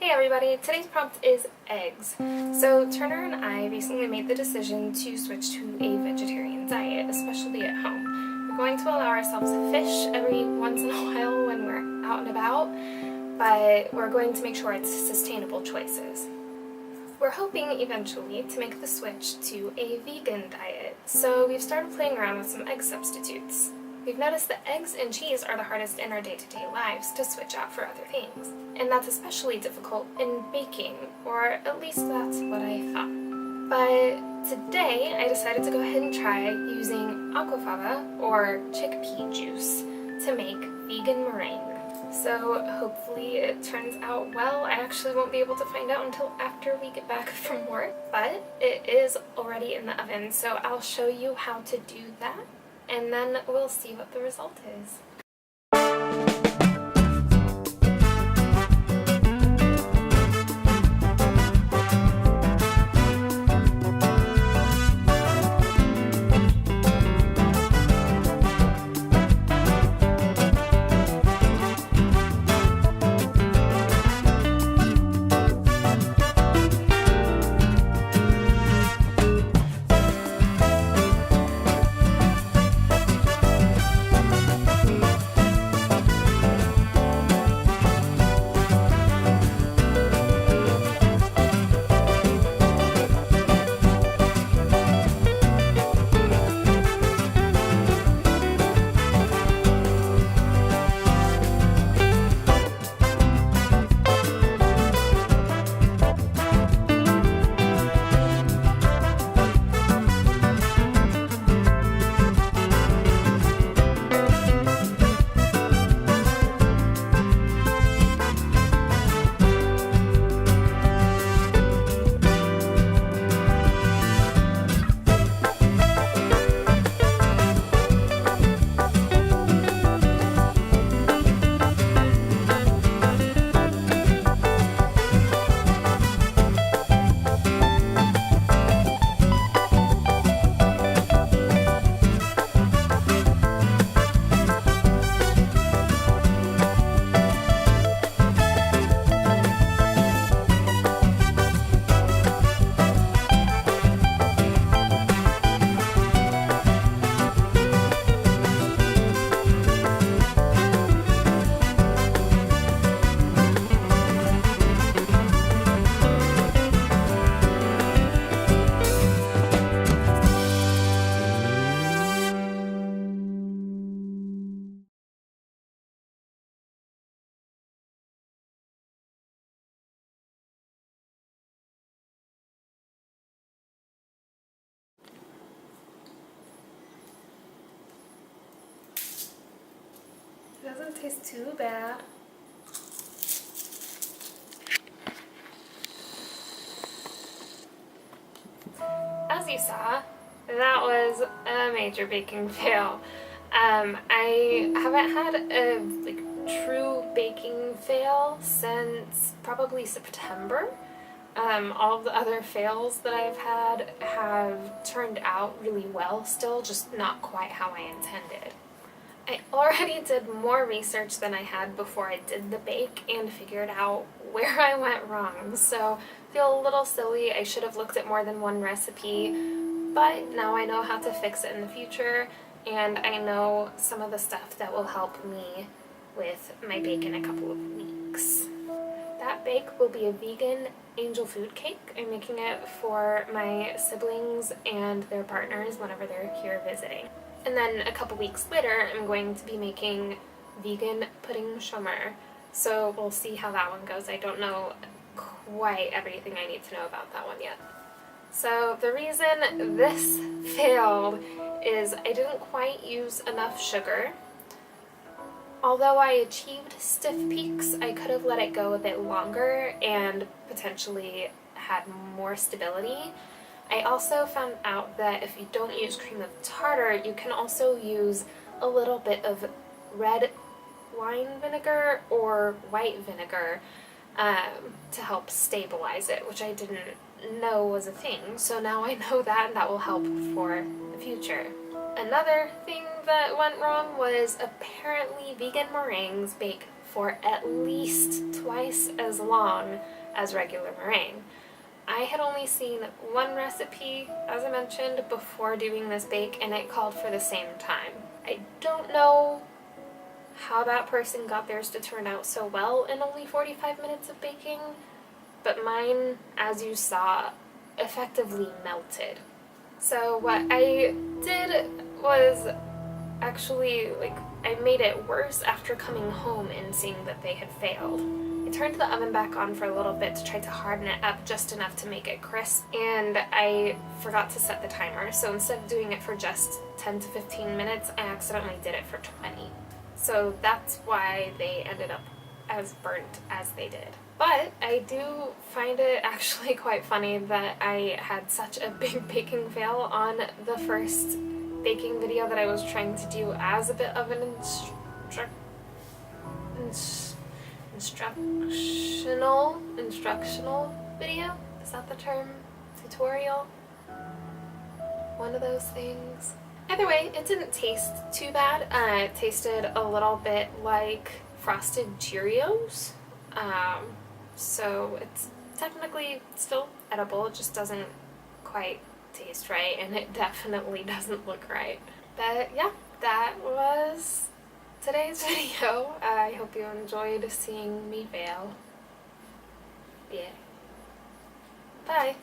Hey everybody, today's prompt is eggs. So Turner and I recently made the decision to switch to a vegetarian diet, especially at home. We're going to allow ourselves fish every once in a while when we're out and about, but we're going to make sure it's sustainable choices. We're hoping eventually to make the switch to a vegan diet, so we've started playing around with some egg substitutes. We've noticed that eggs and cheese are the hardest in our day-to-day lives to switch out for other things. And that's especially difficult in baking, or at least that's what I thought. But today I decided to go ahead and try using aquafaba, or chickpea juice, to make vegan meringue. So hopefully it turns out well. I actually won't be able to find out until after we get back from work, but it is already in the oven, so I'll show you how to do that. And then we'll see what the result is. It doesn't taste too bad. As you saw, that was a major baking fail. I haven't had a true baking fail since probably September. All of the other fails that I've had have turned out really well still, just not quite how I intended. I already did more research than I had before I did the bake and figured out where I went wrong, so I feel a little silly. I should have looked at more than one recipe, but now I know how to fix it in the future, and I know some of the stuff that will help me with my bake in a couple of weeks. That bake will be a vegan angel food cake. I'm making it for my siblings and their partners whenever they're here visiting. And then a couple weeks later, I'm going to be making vegan pudding shumer. So we'll see how that one goes. I don't know quite everything I need to know about that one yet. So the reason this failed is I didn't quite use enough sugar. Although I achieved stiff peaks, I could have let it go a bit longer and potentially had more stability. I also found out that if you don't use cream of tartar, you can also use a little bit of red wine vinegar or white vinegar to help stabilize it, which I didn't know was a thing. So now I know that, and that will help for the future. Another thing that went wrong was apparently vegan meringues bake for at least twice as long as regular meringue. I had only seen one recipe, as I mentioned, before doing this bake, and it called for the same time. I don't know how that person got theirs to turn out so well in only 45 minutes of baking, but mine, as you saw, effectively melted. So what I did was actually, I made it worse after coming home and seeing that they had failed. I turned the oven back on for a little bit to try to harden it up just enough to make it crisp, and I forgot to set the timer, so instead of doing it for just 10 to 15 minutes, I accidentally did it for 20. So that's why they ended up as burnt as they did. But I do find it actually quite funny that I had such a big baking fail on the first baking video that I was trying to do as a bit of an instructional video. Is that the term? Tutorial? One of those things. Either way, it didn't taste too bad. It tasted a little bit like frosted Cheerios. So it's technically still edible, it just doesn't quite taste right, and it definitely doesn't look right. But yeah, that was today's video. I hope you enjoyed seeing me fail. Yeah. Bye.